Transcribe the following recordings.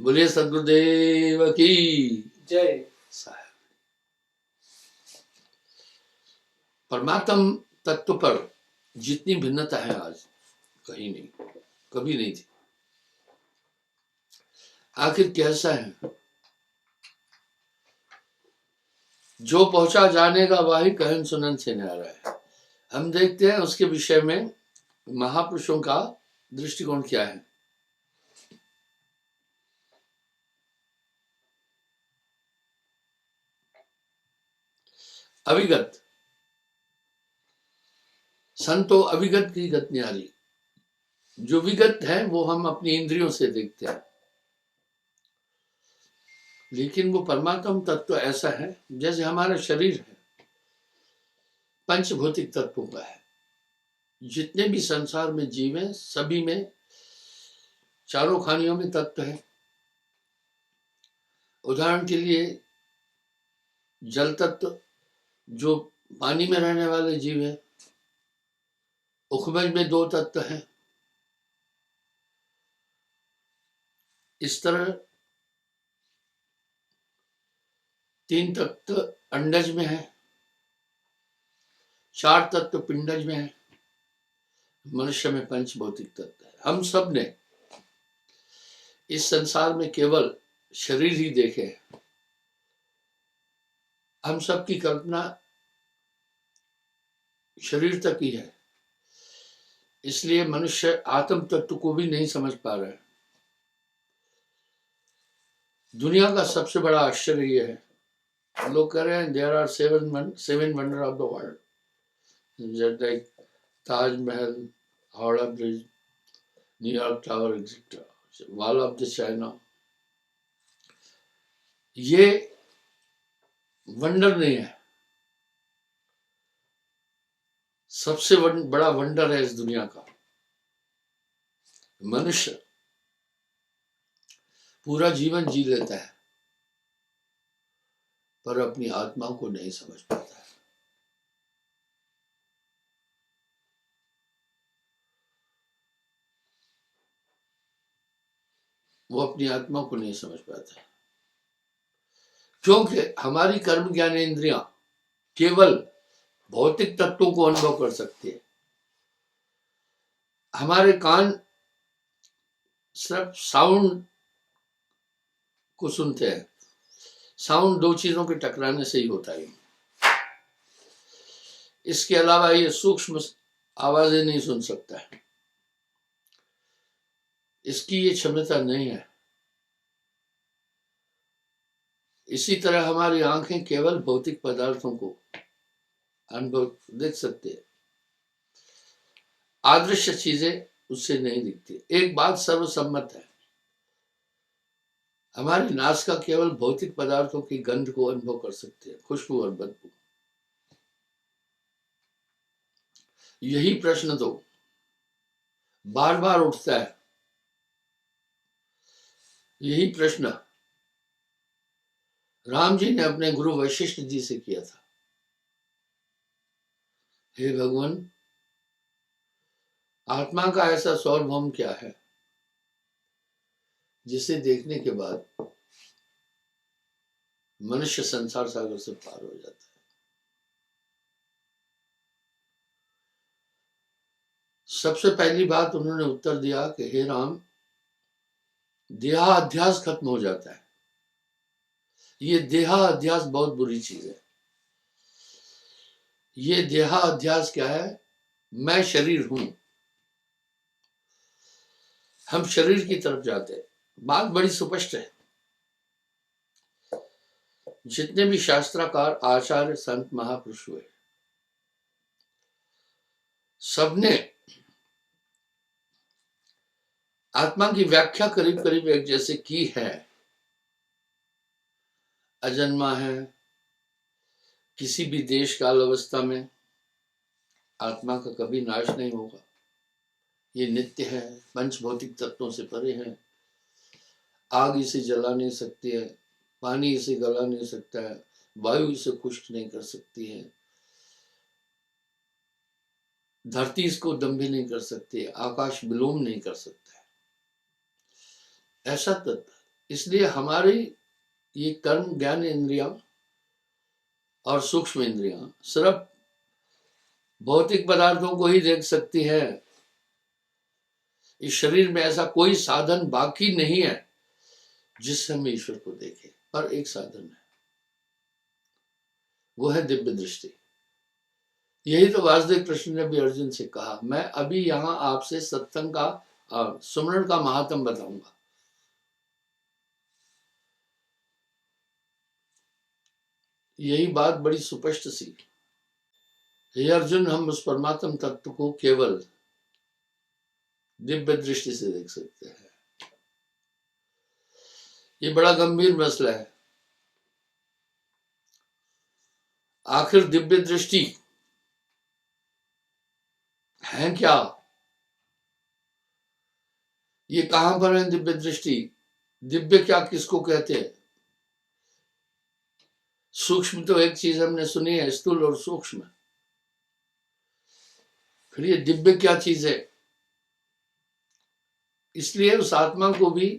बोलिए सदगुरुदेव की जय। साहब। परमात्म तत्व पर जितनी भिन्नता है आज कहीं नहीं, कभी नहीं थी। आखिर कैसा है? जो पहुंचा जाने का वही कहन सुनन से न्यारा है। हम देखते हैं उसके विषय में महापुरुषों का दृष्टिकोण क्या है। अविगत संतो अविगत की गत न्यारी। जो विगत है वो हम अपनी इंद्रियों से देखते हैं, लेकिन वो परमात्म तत्व ऐसा है जैसे हमारा शरीर है, पंचभौतिक तत्वों का है। जितने भी संसार में जीव हैं सभी में चारों खानियों में तत्व है। उदाहरण के लिए जल तत्व जो पानी में रहने वाले जीव है, उखमज में 2 तत्व हैं। इस तरह 3 तत्व अंडज में है, 4 तत्व पिंडज में है, मनुष्य में पंचभौतिक तत्व है। हम सब ने इस संसार में केवल शरीर ही देखे हैं। हम सब की कल्पना शरीर तक ही है, इसलिए मनुष्य आत्म तत्व को भी नहीं समझ पा रहे हैं। दुनिया का सबसे बड़ा आश्चर्य यह है, लोग कह रहे हैं there are 7 wonder of the world, just like Taj Mahal, Howrah bridge, New York tower, etcetera, wall of the China. ये वंडर नहीं है, सबसे बड़ा वंडर है इस दुनिया का मनुष्य। पूरा जीवन जी लेता है पर अपनी आत्मा को नहीं समझ पाता है। वो अपनी आत्मा को नहीं समझ पाता है क्योंकि हमारी कर्म ज्ञान इंद्रियां केवल भौतिक तत्वों को अनुभव कर सकती है। हमारे कान सिर्फ साउंड को सुनते हैं। साउंड 2 चीजों के टकराने से ही होता है। इसके अलावा ये सूक्ष्म आवाजें नहीं सुन सकता है, इसकी ये क्षमता नहीं है। इसी तरह हमारी आंखें केवल भौतिक पदार्थों को अनुभव देख सकते हैं, अदृश्य चीजें उससे नहीं दिखती। एक बात सर्वसम्मत है, हमारी नासिका केवल भौतिक पदार्थों की गंध को अनुभव कर सकती है, खुशबू और बदबू। यही प्रश्न तो बार बार उठता है। यही प्रश्न राम जी ने अपने गुरु वशिष्ठ जी से किया था। हे भगवान, आत्मा का ऐसा सार्वभौम क्या है जिसे देखने के बाद मनुष्य संसार सागर से पार हो जाता है। सबसे पहली बात उन्होंने उत्तर दिया कि हे राम, देहाध्यास खत्म हो जाता है। ये देहाध्यास बहुत बुरी चीज है। ये देहाध्यास क्या है? मैं शरीर हूं, हम शरीर की तरफ जाते हैं। बात बड़ी स्पष्ट है। जितने भी शास्त्रकार, आचार्य, संत, महापुरुष हुए, सबने आत्मा की व्याख्या करीब करीब एक जैसे की है। अजन्मा है, किसी भी देश काल अवस्था में आत्मा का कभी नाश नहीं होगा, ये नित्य है, पंचभौतिक तत्वों से परे है। आग इसे जला नहीं सकती है, पानी इसे गला नहीं सकता है, वायु इसे खुश्क नहीं कर सकती है, धरती इसको दंभी नहीं कर सकती है, आकाश विलोम नहीं कर सकता है। ऐसा तत्व इसलिए हमारी ये कर्म ज्ञान इंद्रियां और सूक्ष्म इंद्रियां सिर्फ भौतिक पदार्थों को ही देख सकती है। इस शरीर में ऐसा कोई साधन बाकी नहीं है जिससे हम ईश्वर को देखें, पर एक साधन है, वो है दिव्य दृष्टि। यही तो वासुदेव कृष्ण ने भी अर्जुन से कहा, मैं अभी यहां आपसे सत्संग का सुमरण का महात्म बताऊंगा। यही बात बड़ी सुस्पष्ट सी। हे अर्जुन, हम उस परमात्म तत्व को केवल दिव्य दृष्टि से देख सकते हैं। ये बड़ा गंभीर मसला है। आखिर दिव्य दृष्टि है क्या? ये कहां पर है दिव्य दृष्टि? दिव्य क्या किसको कहते हैं? सूक्ष्म तो एक चीज हमने सुनी है, स्थूल और सूक्ष्म। फिर ये दिव्य क्या चीज है? इसलिए उस आत्मा को भी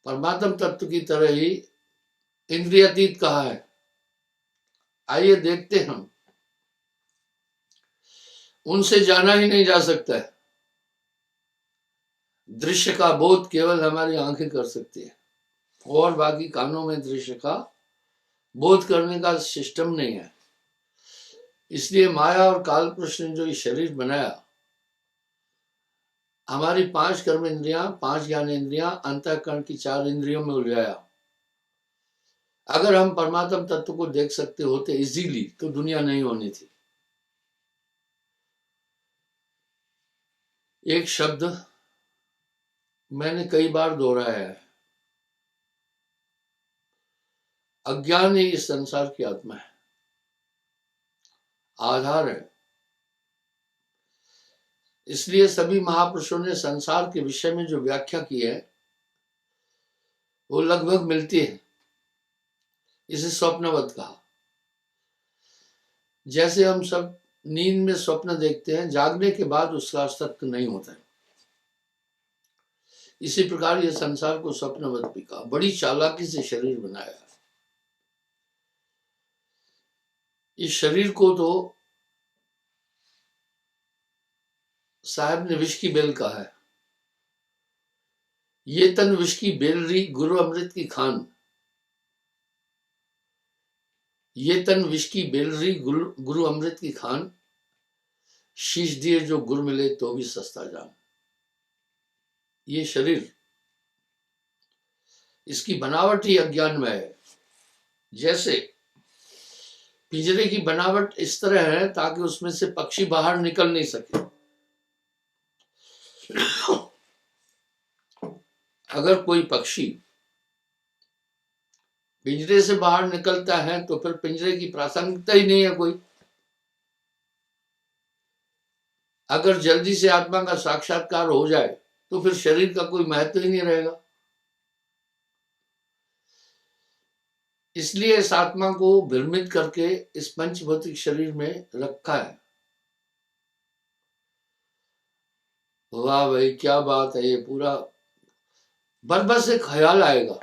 परमात्म तत्व की तरह ही इंद्रियातीत कहा है। आइए देखते हैं, उनसे जाना ही नहीं जा सकता है। दृश्य का बोध केवल हमारी आंखें कर सकती है, और बाकी कानों में दृश्य का बोध करने का सिस्टम नहीं है। इसलिए माया और काल पुरुष ने जो ये शरीर बनाया, हमारी 5 कर्म इंद्रियां, 5 ज्ञान इंद्रियां, अंतःकरण की 4 इंद्रियों में उलझाया। अगर हम परमात्म तत्व को देख सकते होते इजीली, तो दुनिया नहीं होनी थी। एक शब्द मैंने कई बार दोहराया है, अज्ञान ही इस संसार की आत्मा है, आधार है। इसलिए सभी महापुरुषों ने संसार के विषय में जो व्याख्या की है, वो लगभग मिलती है। इसे स्वप्नवत कहा। जैसे हम सब नींद में स्वप्न देखते हैं, जागने के बाद उसका अस्तित्व नहीं होता है, इसी प्रकार ये संसार को स्वप्नवत भी कहा। बड़ी चालाकी से शरीर बनाया। इस शरीर को तो साहब ने विष की बेल कहा है। ये तन विष की बेल रही, गुरु अमृत की खान। ये तन विष की बेल रही, गुरु अमृत की खान। शीश दिए जो गुरु मिले तो भी सस्ता जान। ये शरीर, इसकी बनावट ही अज्ञान में है। जैसे पिंजरे की बनावट इस तरह है ताकि उसमें से पक्षी बाहर निकल नहीं सके। अगर कोई पक्षी पिंजरे से बाहर निकलता है तो फिर पिंजरे की प्रासंगिकता ही नहीं है कोई। अगर जल्दी से आत्मा का साक्षात्कार हो जाए तो फिर शरीर का कोई महत्व ही नहीं रहेगा। इसलिए इस आत्मा को भ्रमित करके इस पंचभौतिक शरीर में रखा है। वाह भाई, क्या बात है! ये पूरा बस एक ख्याल आएगा,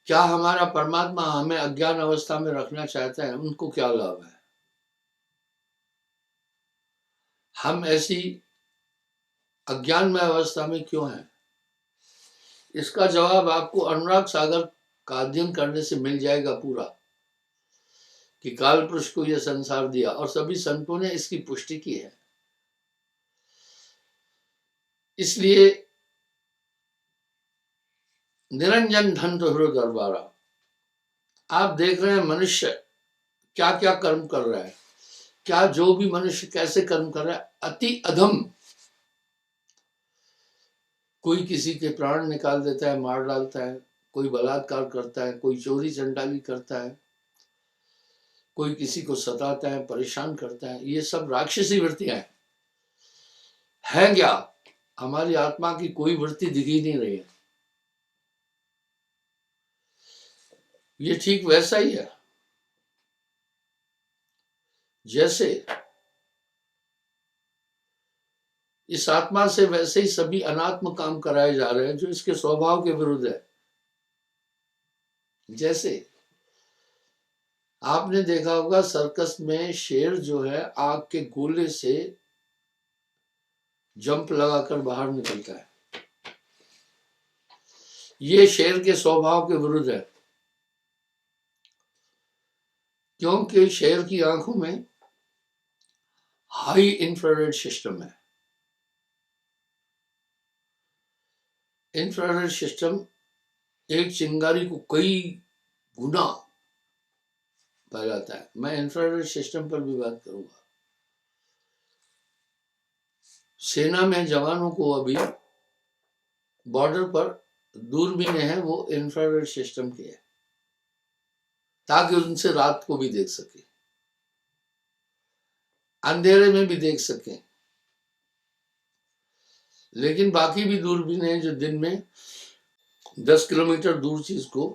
क्या हमारा परमात्मा हमें अज्ञान अवस्था में रखना चाहता है? उनको क्या लाभ है? हम ऐसी अज्ञान में अवस्था में क्यों हैं? इसका जवाब आपको अनुराग सागर का अध्ययन करने से मिल जाएगा पूरा, कि काल पुरुष को यह संसार दिया, और सभी संतों ने इसकी पुष्टि की है। इसलिए निरंजन धन तो हृदय दरबारा। आप देख रहे हैं मनुष्य क्या क्या कर्म कर रहा है, क्या जो भी मनुष्य कैसे कर्म कर रहा है, अति अधम। कोई किसी के प्राण निकाल देता है, मार डालता है, कोई बलात्कार करता है, कोई चोरी चंडाली करता है, कोई किसी को सताता है, परेशान करता है। ये सब राक्षसी वृत्तियां हैं क्या? हमारी आत्मा की कोई वृत्ति दिख ही नहीं रही है। ये ठीक वैसा ही है जैसे इस आत्मा से वैसे ही सभी अनात्म काम कराए जा रहे हैं जो इसके स्वभाव के विरुद्ध है। जैसे आपने देखा होगा सर्कस में शेर जो है आग के गोले से जंप लगाकर बाहर निकलता है। ये शेर के स्वभाव के विरुद्ध है, क्योंकि शेर की आंखों में हाई इंफ्रारेड सिस्टम है। इंफ्रारेड सिस्टम एक चिंगारी को कई गुना फैलाता है। मैं इंफ्रारेड सिस्टम पर भी बात करूंगा। सेना में जवानों को अभी बॉर्डर पर दूरबीनें हैं, वो इंफ्रारेड सिस्टम की है, ताकि उनसे रात को भी देख सके, अंधेरे में भी देख सके। लेकिन बाकी भी दूरबीनें हैं जो दिन में 10 किलोमीटर दूर चीज को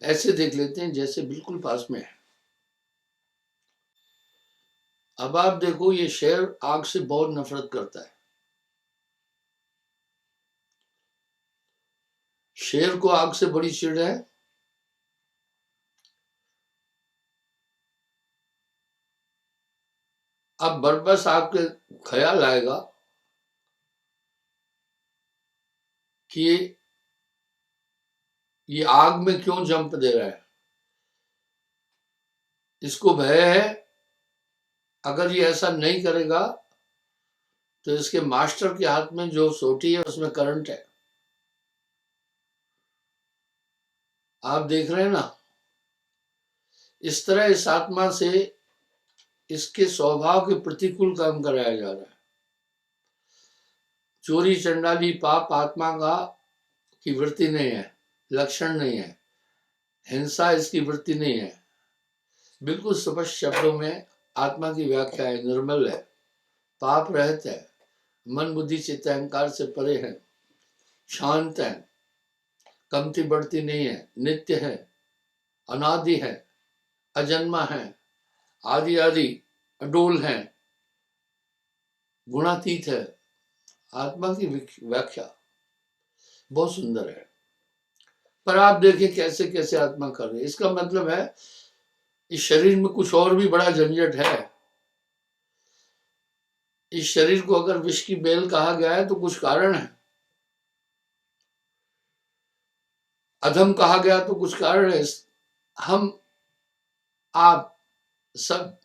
ऐसे देख लेते हैं जैसे बिल्कुल पास में है। अब आप देखो, ये शेर आग से बहुत नफरत करता है। शेर को आग से बड़ी चिढ़ है। अब बरबस आपके ख्याल आएगा कि ये आग में क्यों जंप दे रहा है। इसको भय है, अगर ये ऐसा नहीं करेगा तो इसके मास्टर के हाथ में जो सोटी है उसमें करंट है। आप देख रहे हैं ना, इस तरह इस आत्मा से इसके स्वभाव के प्रतिकूल काम कराया जा रहा है। चोरी चंडाली पाप आत्मा का की वृत्ति नहीं है, लक्षण नहीं है। हिंसा इसकी वृत्ति नहीं है। बिल्कुल स्पष्ट शब्दों में आत्मा की व्याख्या है, निर्मल है, पाप रहित है, मन बुद्धि चित्त अहंकार से परे है, शांत है, कमती बढ़ती नहीं है, नित्य है, अनादि है, अजन्मा है, आदि आदि अडोल है, गुणातीत है। आत्मा की व्याख्या बहुत सुंदर है। पर आप देखिए कैसे कैसे आत्मा कर रही है। इसका मतलब है इस शरीर में कुछ और भी बड़ा झंझट है। इस शरीर को अगर विष की बेल कहा गया है तो कुछ कारण है। अधम कहा गया तो कुछ कारण है। हम आप सब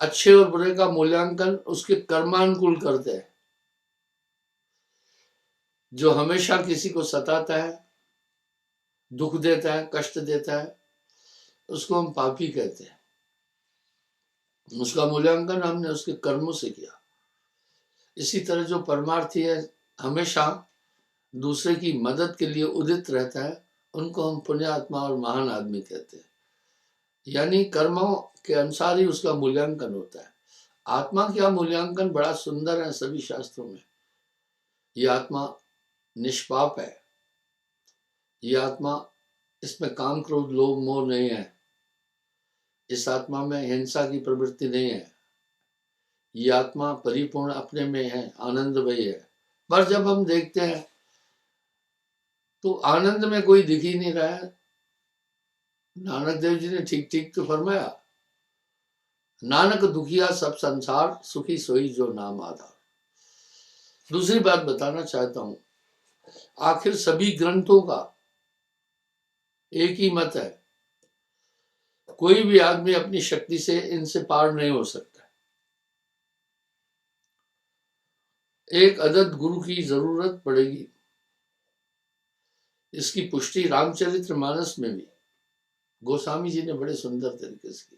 अच्छे और बुरे का मूल्यांकन उसके कर्मानुकूल करते हैं। जो हमेशा किसी को सताता है, दुख देता है, कष्ट देता है, उसको हम पापी कहते हैं। उसका मूल्यांकन हमने उसके कर्मों से किया। इसी तरह जो परमार्थी है, हमेशा दूसरे की मदद के लिए उदित रहता है, उनको हम पुण्यात्मा और महान आदमी कहते हैं। यानी कर्मों के अनुसार ही उसका मूल्यांकन होता है। आत्मा का मूल्यांकन बड़ा सुंदर है सभी शास्त्रों में। ये आत्मा निष्पाप है। ये आत्मा, इसमें काम क्रोध लोभ मोह नहीं है। इस आत्मा में हिंसा की प्रवृत्ति नहीं है। ये आत्मा परिपूर्ण अपने में है, आनंदमयी है। पर जब हम देखते हैं तो आनंद में कोई दिख ही नहीं रहा है। नानक देव जी ने ठीक ठीक तो फरमाया, नानक दुखिया सब संसार, सुखी सोई जो नाम आधार। दूसरी बात बताना चाहता हूं, आखिर सभी ग्रंथों का एक ही मत है, कोई भी आदमी अपनी शक्ति से इनसे पार नहीं हो सकता। एक अदद गुरु की जरूरत पड़ेगी। इसकी पुष्टि रामचरित्र मानस में भी गोस्वामी जी ने बड़े सुंदर तरीके से की।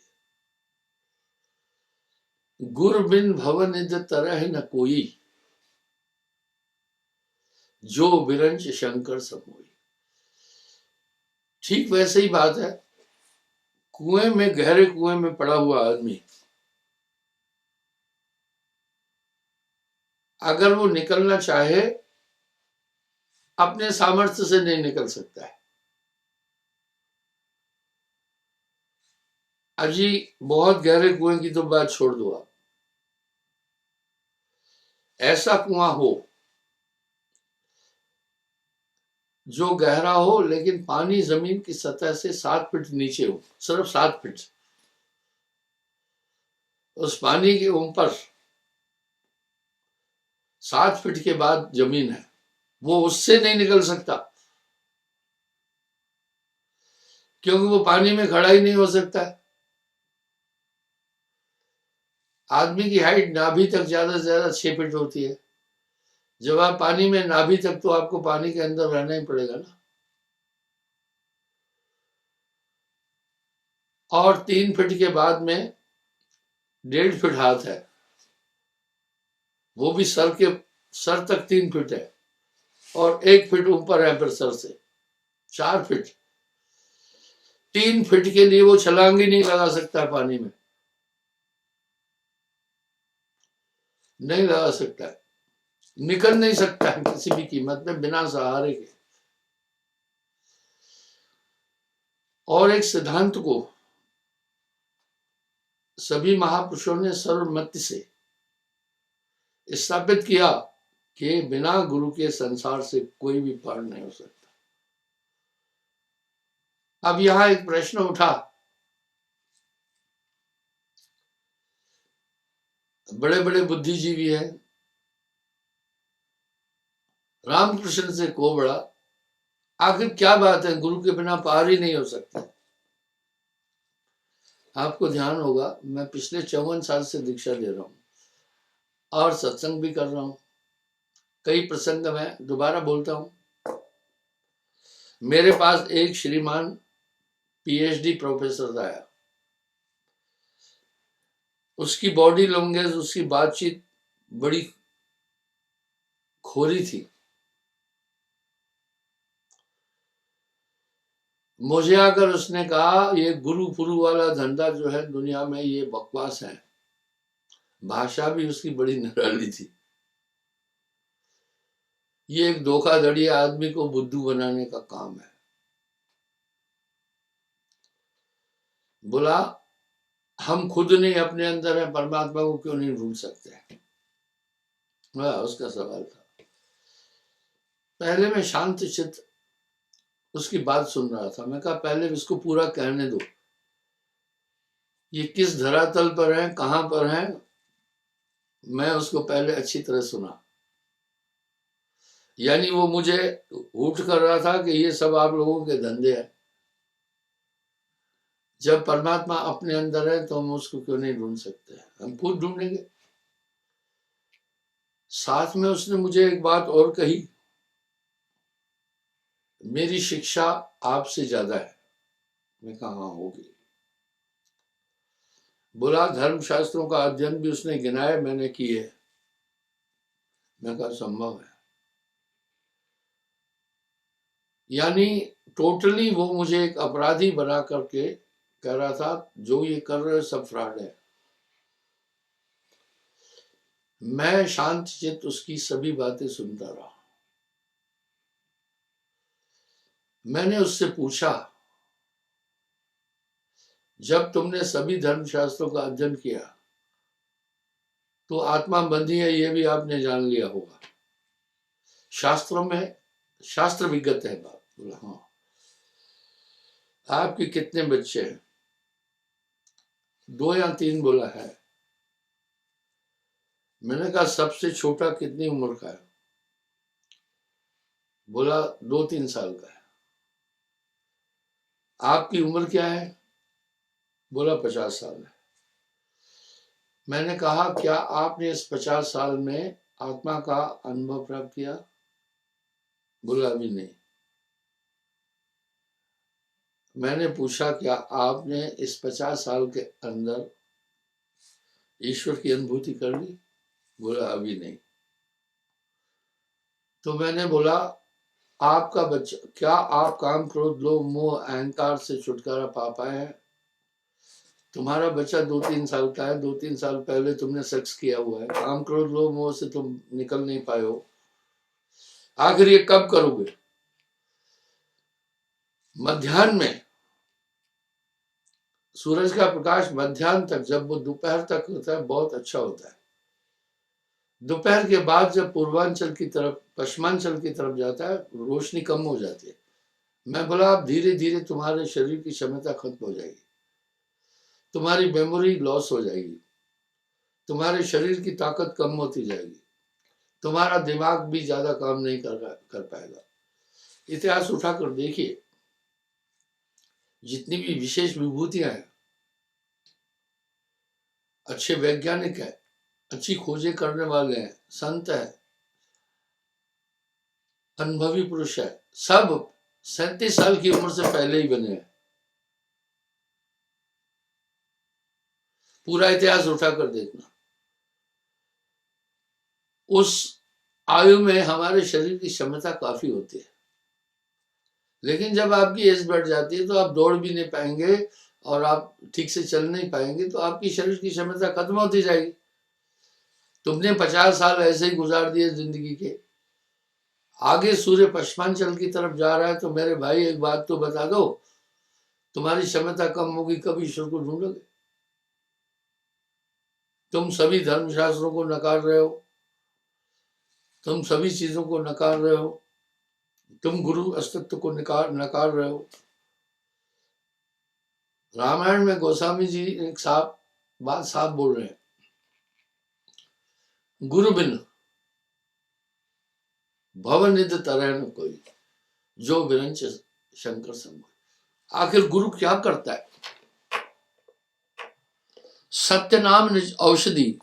गुर बिन भव निध तरह न कोई, जो बिरंच शंकर समोई। ठीक वैसे ही बात है, कुएं में, गहरे कुएं में पड़ा हुआ आदमी अगर वो निकलना चाहे, अपने सामर्थ्य से नहीं निकल सकता है। अजी बहुत गहरे कुएं की तो बात छोड़ दो आप, ऐसा कुआं हो जो गहरा हो लेकिन पानी जमीन की सतह से 7 फीट नीचे हो, सिर्फ 7 फीट, उस पानी के ऊपर 7 फीट के बाद जमीन है, वो उससे नहीं निकल सकता, क्योंकि वो पानी में खड़ा ही नहीं हो सकता है। आदमी की हाइट नाभि तक ज्यादा से ज्यादा 6 फीट होती है। जब आप पानी में नाभि तक, तो आपको पानी के अंदर रहना ही पड़ेगा ना। और 3 फीट के बाद में 1.5 फीट हाथ है, वो भी सर तक 3 फीट है, और 1 फीट ऊपर है फिर सर से, 4 फीट। 3 फीट के लिए वो छलांग ही नहीं लगा सकता पानी में, नहीं लगा सकता है, निकल नहीं सकता है किसी भी कीमत में बिना सहारे के। और एक सिद्धांत को सभी महापुरुषों ने सर्वमति से स्थापित किया कि बिना गुरु के संसार से कोई भी पार नहीं हो सकता। अब यहां एक प्रश्न उठा, बड़े बड़े बुद्धिजीवी हैं, रामकृष्ण से को बड़ा, आखिर क्या बात है, गुरु के बिना पार ही नहीं हो सकता। आपको ध्यान होगा, मैं पिछले 54 साल से दीक्षा दे रहा हूं और सत्संग भी कर रहा हूं, कई प्रसंग में दोबारा बोलता हूं। मेरे पास एक श्रीमान पीएचडी प्रोफेसर आया, उसकी बॉडी लैंग्वेज, उसकी बातचीत बड़ी खोरी थी। मुझे आकर उसने कहा, ये गुरु फुरु वाला धंधा जो है दुनिया में, ये बकवास है। भाषा भी उसकी बड़ी निराली थी। ये एक धोखाधड़ी आदमी को बुद्धू बनाने का काम है। बोला, हम खुद नहीं अपने अंदर है, परमात्मा को क्यों नहीं ढूंढ सकते? उसका सवाल था। पहले मैं शांत चित्त उसकी बात सुन रहा था। मैं कहा, पहले इसको पूरा कहने दो, ये किस धरातल पर है, कहां पर है। मैं उसको पहले अच्छी तरह सुना। यानी वो मुझे उठ कर रहा था कि ये सब आप लोगों के धंधे हैं। जब परमात्मा अपने अंदर है तो हम उसको क्यों नहीं ढूंढ सकते? हम खुद ढूंढेंगे। साथ में उसने मुझे एक बात और कही, मेरी शिक्षा आपसे ज्यादा है। मैं कहा, हाँ होगी। बोला, धर्मशास्त्रों का अध्ययन भी उसने गिनाया, मैंने किए। मैं कहा, संभव है। यानी टोटली वो मुझे एक अपराधी बना करके कह रहा था, जो ये कर रहे सब फ्रॉड है। मैं शांत चित्त उसकी सभी बातें सुनता रहा। मैंने उससे पूछा, जब तुमने सभी धर्मशास्त्रों का अध्ययन किया तो आत्मा बंधी है, ये भी आपने जान लिया होगा, शास्त्रों में शास्त्र विगत है बात। बोला, हाँ। आपके कितने बच्चे हैं? 2 या 3 बोला है। मैंने कहा, सबसे छोटा कितनी उम्र का है? बोला, 2-3 साल का है। आपकी उम्र क्या है? बोला, 50 साल है। मैंने कहा, क्या आपने इस 50 साल में आत्मा का अनुभव प्राप्त किया? बोला, अभी नहीं। मैंने पूछा, क्या आपने इस 50 साल के अंदर ईश्वर की अनुभूति कर ली? बोला, अभी नहीं। तो मैंने बोला, आपका बच्चा, क्या आप काम क्रोध लोभ मोह अहंकार से छुटकारा पा पाए हैं? तुम्हारा बच्चा 2-3 साल का है, 2-3 साल पहले तुमने सेक्स किया हुआ है, काम क्रोध लोभ मोह से तुम निकल नहीं पाए हो, आखिर ये कब करोगे? मध्याह्न में सूरज का प्रकाश मध्याह्न तक, जब वो दोपहर तक होता है, बहुत अच्छा होता है। दोपहर के बाद जब पूर्वांचल की तरफ, पश्चिमांचल की तरफ जाता है, रोशनी कम हो जाती है। मैं बोला, आप धीरे धीरे तुम्हारे शरीर की क्षमता खत्म हो जाएगी, तुम्हारी मेमोरी लॉस हो जाएगी, तुम्हारे शरीर की ताकत कम होती जाएगी, तुम्हारा दिमाग भी ज्यादा काम नहीं कर पाएगा। इतिहास उठाकर देखिए, जितनी भी विशेष विभूतियां हैं, अच्छे वैज्ञानिक हैं, अच्छी खोजें करने वाले हैं, संत है, अनुभवी पुरुष है, सब 37 साल की उम्र से पहले ही बने हैं। पूरा इतिहास उठाकर देखना, उस आयु में हमारे शरीर की क्षमता काफी होती है। लेकिन जब आपकी एज बढ़ जाती है तो आप दौड़ भी नहीं पाएंगे और आप ठीक से चल नहीं पाएंगे, तो आपकी शरीर की क्षमता खत्म होती जाएगी। तुमने 50 साल ऐसे ही गुजार दिए जिंदगी के, आगे सूर्य पश्चिमांचल की तरफ जा रहा है, तो मेरे भाई एक बात तो बता दो, तुम्हारी क्षमता कम होगी, कब ईश्वर को ढूंढोगे? तुम सभी धर्मशास्त्रों को नकार रहे हो, तुम सभी चीजों को नकार रहे हो, तुम गुरु अस्तित्व को नकार रहे हो। रामायण में गोस्वामी जी एक बात साफ बोल रहे हैं, गुरु बिन भवनिध तरह न कोई, जो विरंच शंकर संग। आखिर गुरु क्या करता है? सत्य नाम निज औषधि,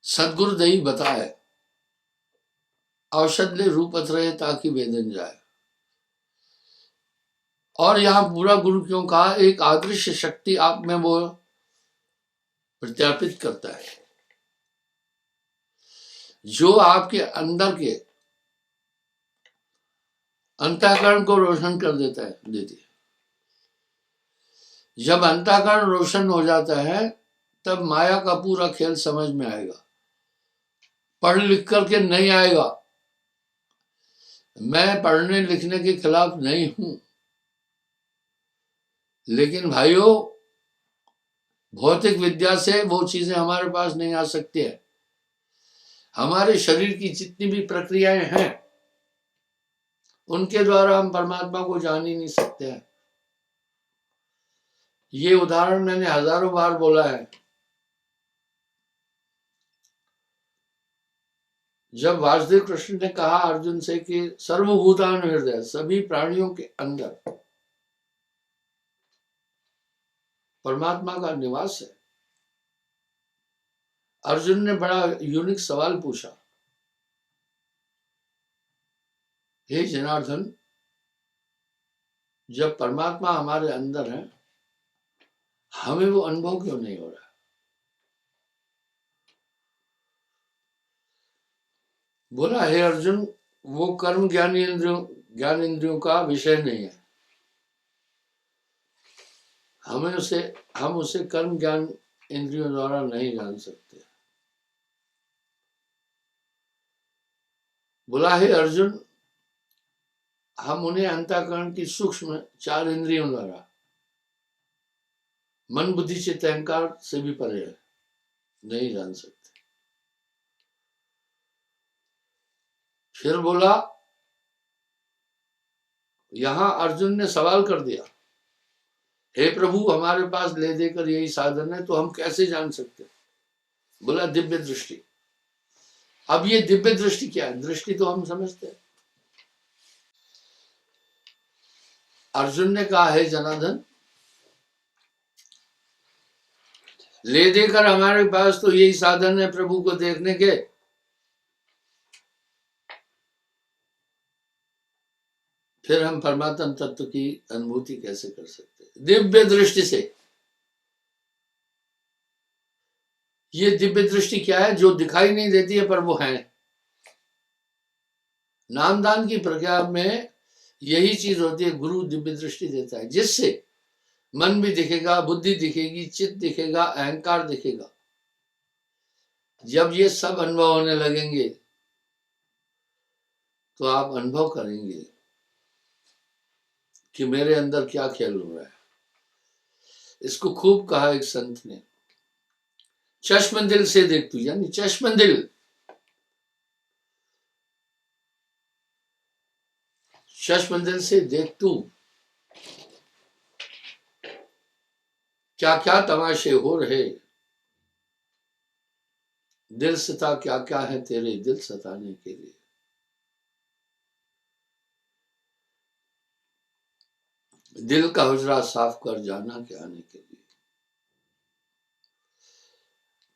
सदगुरु दही बताए, औषध ले रूप रहे ताकि वेदन जाए। और यहां पूरा गुरु क्यों कहा? एक अदृश्य शक्ति आप में वो प्रत्यापित करता है, जो आपके अंदर के अंतःकरण को रोशन कर देती है। जब अंतःकरण रोशन हो जाता है, तब माया का पूरा खेल समझ में आएगा, पढ़ लिख करके नहीं आएगा। मैं पढ़ने लिखने के खिलाफ नहीं हूं, लेकिन भाइयों, भौतिक विद्या से वो चीजें हमारे पास नहीं आ सकती है। हमारे शरीर की जितनी भी प्रक्रियाएं हैं, उनके द्वारा हम परमात्मा को जान ही नहीं सकते हैं। ये उदाहरण मैंने हजारों बार बोला है। जब वासुदेव कृष्ण ने कहा अर्जुन से कि सर्वभूतान हृदय, सभी प्राणियों के अंदर परमात्मा का निवास है, अर्जुन ने बड़ा यूनिक सवाल पूछा, हे जनार्दन, जब परमात्मा हमारे अंदर है, हमें वो अनुभव क्यों नहीं हो रहा? बोला, हे अर्जुन, वो कर्म ज्ञान इंद्रियों का विषय नहीं है। हम उसे कर्म ज्ञान इंद्रियों द्वारा नहीं जान सकते। बोला, हे अर्जुन, हम उन्हें अंतःकरण की सूक्ष्म 4 इंद्रियों द्वारा, मन बुद्धि चित्त अहंकार से भी परे है, नहीं जान सकते। फिर बोला, यहां अर्जुन ने सवाल कर दिया, हे प्रभु, हमारे पास ले देकर यही साधन है, तो हम कैसे जान सकते? बोला, दिव्य दृष्टि। अब ये दिव्य दृष्टि क्या है? दृष्टि तो हम समझते हैं। अर्जुन ने कहा, हे जनार्दन, ले देकर हमारे पास तो यही साधन है प्रभु को देखने के, फिर हम परमात्म तत्व की अनुभूति कैसे कर सकते? दिव्य दृष्टि से। ये दिव्य दृष्टि क्या है? जो दिखाई नहीं देती है पर वो है। नामदान की प्रक्रिया में यही चीज होती है, गुरु दिव्य दृष्टि देता है, जिससे मन भी दिखेगा, बुद्धि दिखेगी, चित्त दिखेगा, अहंकार दिखेगा। जब ये सब अनुभव होने लगेंगे तो आप अनुभव करेंगे कि मेरे अंदर क्या खेल हो रहा है। इसको खूब कहा एक संत ने, चश्म दिल से देख तू, यानी चश्म दिल, चश्म दिल से देख तू, क्या क्या तमाशे हो रहे, दिल सता क्या क्या है तेरे दिल सताने के लिए। दिल का हुजरा साफ कर जाना के आने के लिए।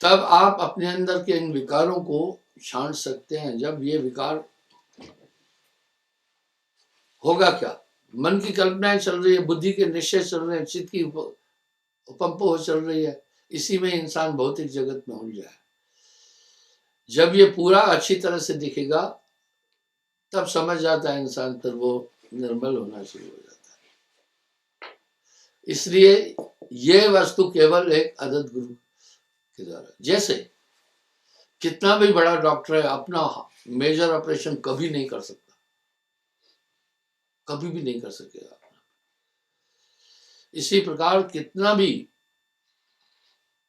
तब आप अपने अंदर के इन विकारों को छांट सकते हैं। जब ये विकार होगा क्या, मन की कल्पनाएं चल रही है, बुद्धि के निश्चय चल रहे हैं, चित्त की उपम्पो चल रही है, इसी में इंसान भौतिक जगत में उलझा है। जब ये पूरा अच्छी तरह से दिखेगा तब समझ जाता है इंसान, फिर वो निर्मल होना शुरू हो जाता है। इसलिए ये वस्तु केवल एक अदद गुरु के द्वारा, जैसे कितना भी बड़ा डॉक्टर है अपना मेजर ऑपरेशन कभी नहीं कर सकता, कभी भी नहीं कर सकेगा। इसी प्रकार कितना भी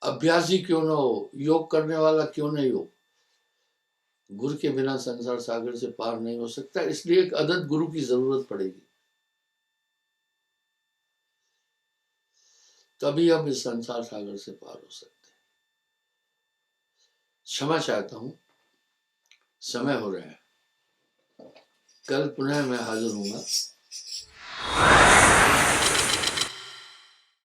अभ्यासी क्यों ना हो, योग करने वाला क्यों नहीं हो, गुरु के बिना संसार सागर से पार नहीं हो सकता। इसलिए एक अदद गुरु की जरूरत पड़ेगी, तभी हम इस संसार सागर से पार हो सकते हैं। क्षमा चाहता हूं, समय हो रहा है, कल पुनः मैं हाजिर हूंगा।